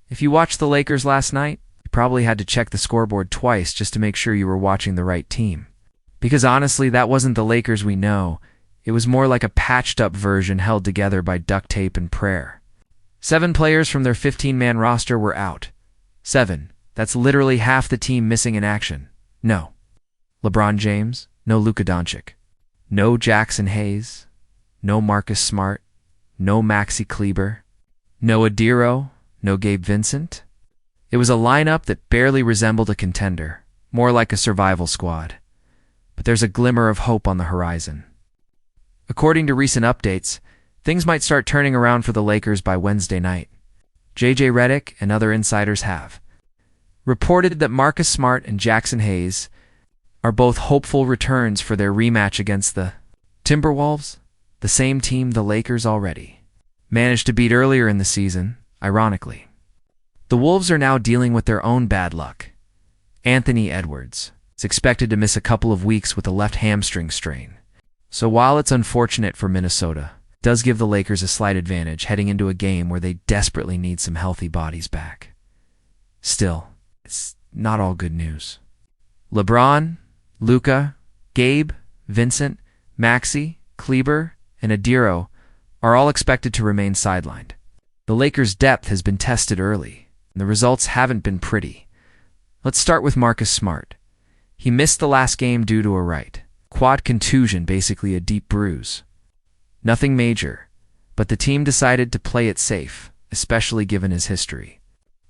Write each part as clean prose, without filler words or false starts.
If you watched the Lakers last night, you probably had to check the scoreboard twice just to make sure you were watching the right team. Because honestly, that wasn't the Lakers we know. It was more like a patched-up version held together by duct tape and prayer. 7 players from their 15-man roster were out. 7. That's literally half the team missing in action. No LeBron James, no Luka Dončić, no Jackson Hayes, no Marcus Smart, no Maxi Kleber, no Adiro, no Gabe Vincent. It was a lineup that barely resembled a contender, more like a survival squad. But there's a glimmer of hope on the horizon. According to recent updates, things might start turning around for the Lakers by Wednesday night. J.J. Redick and other insiders have reported that Marcus Smart and Jackson Hayes are both hopeful returns for their rematch against the Timberwolves, the same team the Lakers already managed to beat earlier in the season, ironically. The Wolves are now dealing with their own bad luck. Anthony Edwards is expected to miss a couple of weeks with a left hamstring strain. So while it's unfortunate for Minnesota, it does give the Lakers a slight advantage heading into a game where they desperately need some healthy bodies back. Still, it's not all good news. LeBron, Luka, Gabe, Vincent, Maxi, Kleber, and Adiro are all expected to remain sidelined. The Lakers' depth has been tested early, and the results haven't been pretty. Let's start with Marcus Smart. He missed the last game due to a right quad contusion, basically a deep bruise. Nothing major, but the team decided to play it safe, especially given his history.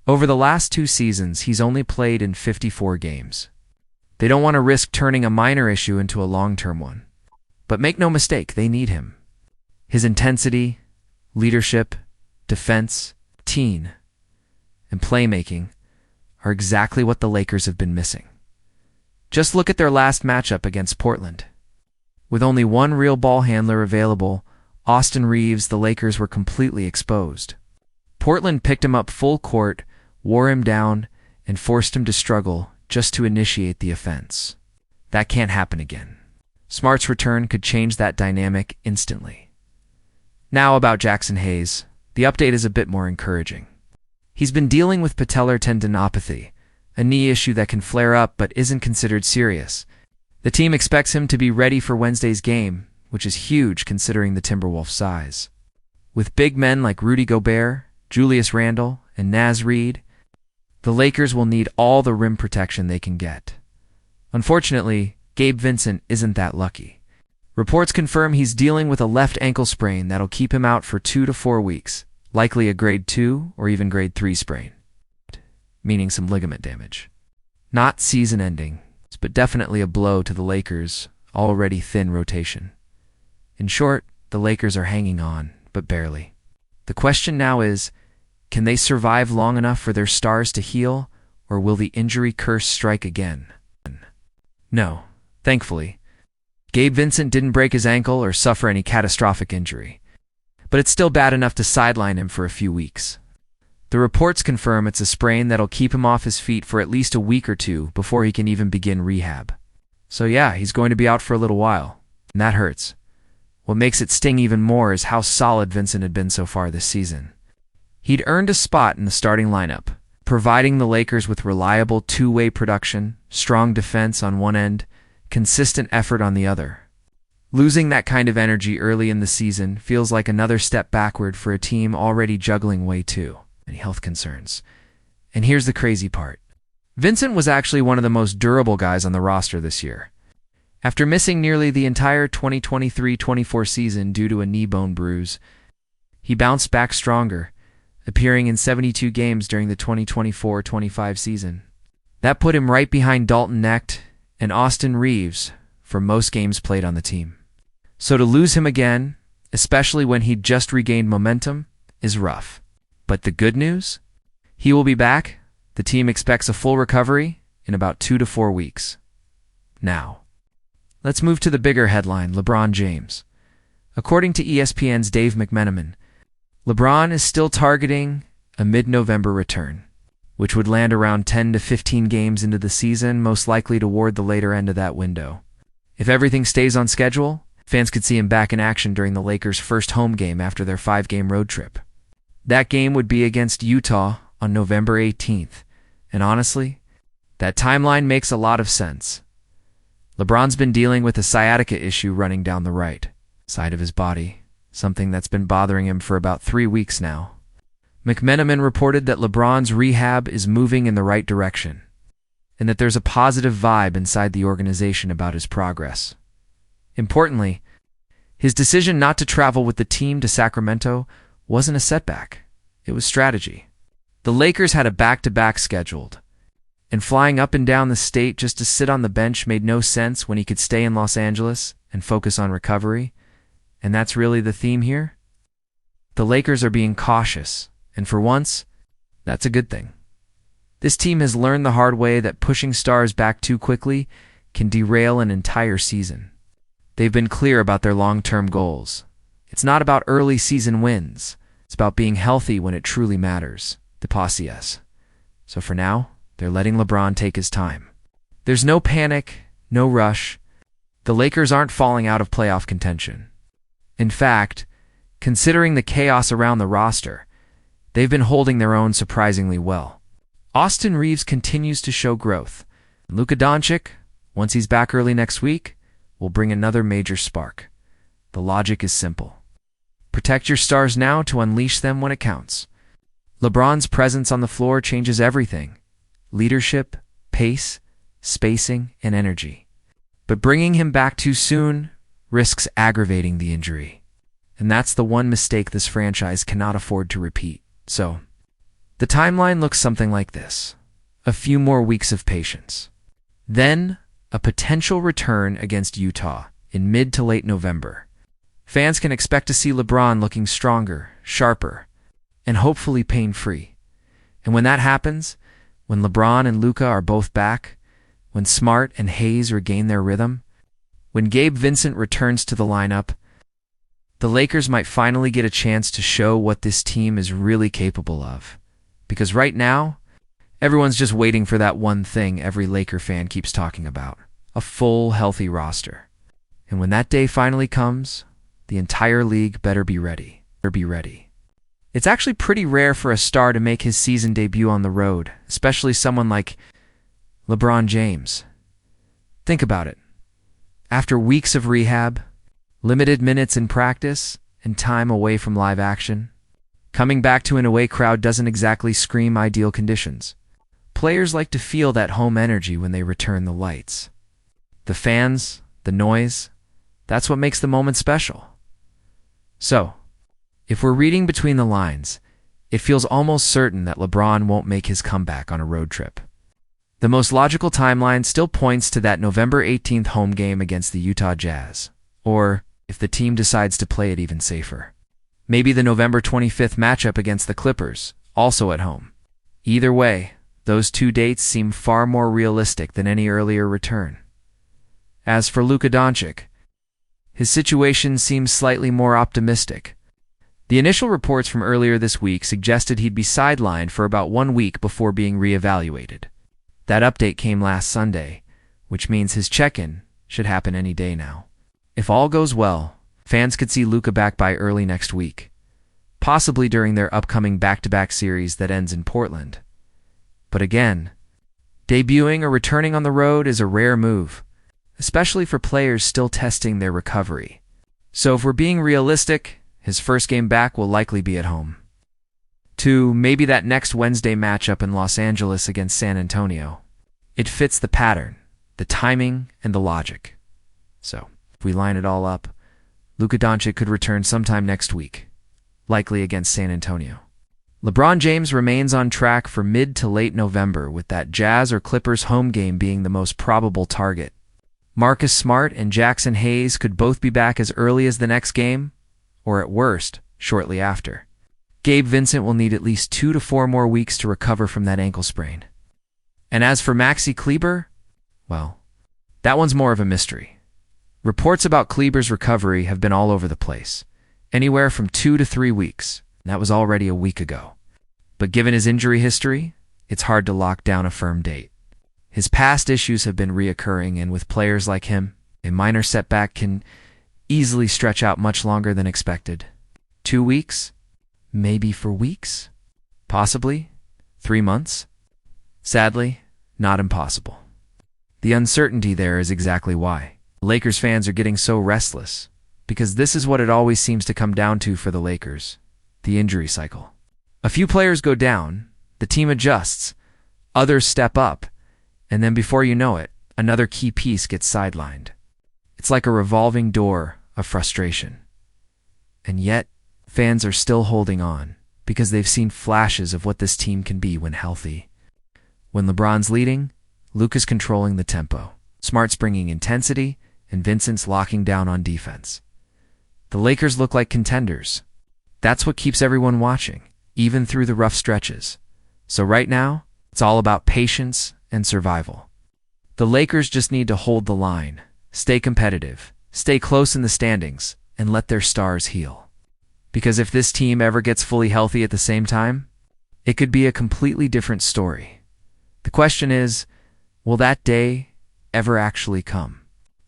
Over the last 2 seasons, he's only played in 54 games. They don't want to risk turning a minor issue into a long-term one. But make no mistake, they need him. His intensity, leadership, defense, team, and playmaking are exactly what the Lakers have been missing. Just look at their last matchup against Portland. With only one real ball handler available, Austin Reeves, the Lakers were completely exposed. Portland picked him up full court, wore him down, and forced him to struggle just to initiate the offense. That can't happen again. Smart's return could change that dynamic instantly. Now about Jackson Hayes, the update is a bit more encouraging. He's been dealing with patellar tendinopathy, a knee issue that can flare up but isn't considered serious. The team expects him to be ready for Wednesday's game, which is huge considering the Timberwolves' size. With big men like Rudy Gobert, Julius Randle, and Naz Reid, the Lakers will need all the rim protection they can get. Unfortunately, Gabe Vincent isn't that lucky. Reports confirm he's dealing with a left ankle sprain that'll keep him out for 2 to 4 weeks, likely a grade 2 or even grade 3 sprain, meaning some ligament damage. Not season-ending, but definitely a blow to the Lakers' already thin rotation. In short, the Lakers are hanging on, but barely. The question now is, can they survive long enough for their stars to heal, or will the injury curse strike again? No, thankfully. Gabe Vincent didn't break his ankle or suffer any catastrophic injury, but it's still bad enough to sideline him for a few weeks. The reports confirm it's a sprain that'll keep him off his feet for at least a week or 2 before he can even begin rehab. So yeah, he's going to be out for a little while, and that hurts. What makes it sting even more is how solid Vincent had been so far this season. He'd earned a spot in the starting lineup, providing the Lakers with reliable 2-way production, strong defense on one end, consistent effort on the other. Losing that kind of energy early in the season feels like another step backward for a team already juggling way too many health concerns. And here's the crazy part. Vincent was actually one of the most durable guys on the roster this year. After missing nearly the entire 2023-24 season due to a knee bone bruise, he bounced back stronger, appearing in 72 games during the 2024-25 season. That put him right behind Dalton Knecht and Austin Reeves for most games played on the team. So to lose him again, especially when he'd just regained momentum, is rough. But the good news? He will be back. The team expects a full recovery in about 2 to 4 weeks. Now, let's move to the bigger headline, LeBron James. According to ESPN's Dave McMenamin, LeBron is still targeting a mid-November return, which would land around 10 to 15 games into the season, most likely toward the later end of that window. If everything stays on schedule, fans could see him back in action during the Lakers' first home game after their 5-game road trip. That game would be against Utah on November 18th. And honestly, that timeline makes a lot of sense. LeBron's been dealing with a sciatica issue running down the right side of his body, something that's been bothering him for about 3 weeks now. McMenamin reported that LeBron's rehab is moving in the right direction, and that there's a positive vibe inside the organization about his progress. Importantly, his decision not to travel with the team to Sacramento wasn't a setback. It was strategy. The Lakers had a back-to-back scheduled, and flying up and down the state just to sit on the bench made no sense when he could stay in Los Angeles and focus on recovery. And that's really the theme here. The Lakers are being cautious, and for once, that's a good thing. This team has learned the hard way that pushing stars back too quickly can derail an entire season. They've been clear about their long-term goals. It's not about early season wins. It's about being healthy when it truly matters. The Passies. So for now, they're letting LeBron take his time. There's no panic, no rush. The Lakers aren't falling out of playoff contention. In fact, considering the chaos around the roster, they've been holding their own surprisingly well. Austin Reeves continues to show growth. Luka Dončić, once he's back early next week, will bring another major spark. The logic is simple. Protect your stars now to unleash them when it counts. LeBron's presence on the floor changes everything. Leadership, pace, spacing, and energy. But bringing him back too soon risks aggravating the injury. And that's the one mistake this franchise cannot afford to repeat. So, the timeline looks something like this. A few more weeks of patience. Then, a potential return against Utah in mid to late November. Fans can expect to see LeBron looking stronger, sharper, and hopefully pain-free. And when that happens, when LeBron and Luka are both back, when Smart and Hayes regain their rhythm, when Gabe Vincent returns to the lineup, the Lakers might finally get a chance to show what this team is really capable of. Because right now, everyone's just waiting for that one thing every Laker fan keeps talking about. A full, healthy roster. And when that day finally comes, the entire league better be ready. It's actually pretty rare for a star to make his season debut on the road, especially someone like LeBron James. Think about it. After weeks of rehab, limited minutes in practice, and time away from live action, coming back to an away crowd doesn't exactly scream ideal conditions. Players like to feel that home energy when they return the lights. The fans, the noise, that's what makes the moment special. So, if we're reading between the lines, it feels almost certain that LeBron won't make his comeback on a road trip. The most logical timeline still points to that November 18th home game against the Utah Jazz, or, if the team decides to play it even safer, maybe the November 25th matchup against the Clippers, also at home. Either way, those two dates seem far more realistic than any earlier return. As for Luka Dončić, his situation seems slightly more optimistic. The initial reports from earlier this week suggested he'd be sidelined for about 1 week before being reevaluated. That update came last Sunday, which means his check-in should happen any day now. If all goes well, fans could see Luka back by early next week, possibly during their upcoming back-to-back series that ends in Portland. But again, debuting or returning on the road is a rare move, especially for players still testing their recovery. So if we're being realistic, his first game back will likely be at home. To maybe that next Wednesday matchup in Los Angeles against San Antonio. It fits the pattern, the timing, and the logic. So, if we line it all up, Luka Dončić could return sometime next week, likely against San Antonio. LeBron James remains on track for mid to late November, with that Jazz or Clippers home game being the most probable target. Marcus Smart and Jackson Hayes could both be back as early as the next game, or at worst, shortly after. Gabe Vincent will need at least 2 to 4 more weeks to recover from that ankle sprain. And as for Maxi Kleber, well, that one's more of a mystery. Reports about Kleber's recovery have been all over the place, anywhere from 2 to 3 weeks, and that was already a week ago. But given his injury history, it's hard to lock down a firm date. His past issues have been reoccurring, and with players like him, a minor setback can easily stretch out much longer than expected. 2 weeks? Maybe for weeks? Possibly? 3 months? Sadly, not impossible. The uncertainty there is exactly why Lakers fans are getting so restless, because this is what it always seems to come down to for the Lakers: the injury cycle. A few players go down, the team adjusts, others step up, and then before you know it, another key piece gets sidelined. It's like a revolving door of frustration. And yet, fans are still holding on because they've seen flashes of what this team can be when healthy. When LeBron's leading, Luka's controlling the tempo, Smart's bringing intensity, and Vincent's locking down on defense. The Lakers look like contenders. That's what keeps everyone watching, even through the rough stretches. So right now, it's all about patience and survival. The Lakers just need to hold the line, stay competitive, stay close in the standings, and let their stars heal. Because if this team ever gets fully healthy at the same time, it could be a completely different story. The question is, will that day ever actually come?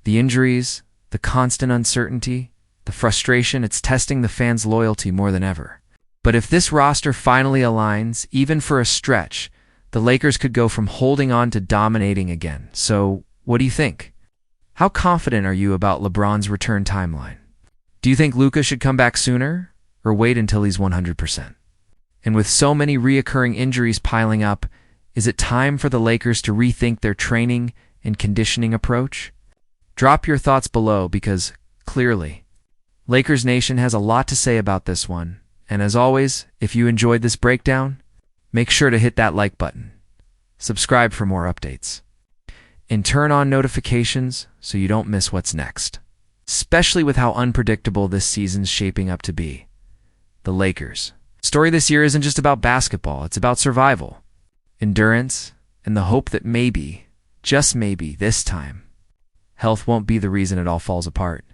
The injuries, the constant uncertainty, the frustration, it's testing the fans' loyalty more than ever. But if this roster finally aligns, even for a stretch, the Lakers could go from holding on to dominating again. So, what do you think? How confident are you about LeBron's return timeline? Do you think Luka should come back sooner, or wait until he's 100%? And with so many reoccurring injuries piling up, is it time for the Lakers to rethink their training and conditioning approach? Drop your thoughts below because, clearly, Lakers Nation has a lot to say about this one. And as always, if you enjoyed this breakdown, make sure to hit that like button, subscribe for more updates, and turn on notifications so you don't miss what's next. Especially with how unpredictable this season's shaping up to be. The Lakers. Story this year isn't just about basketball, it's about survival, endurance, and the hope that maybe, just maybe, this time, health won't be the reason it all falls apart.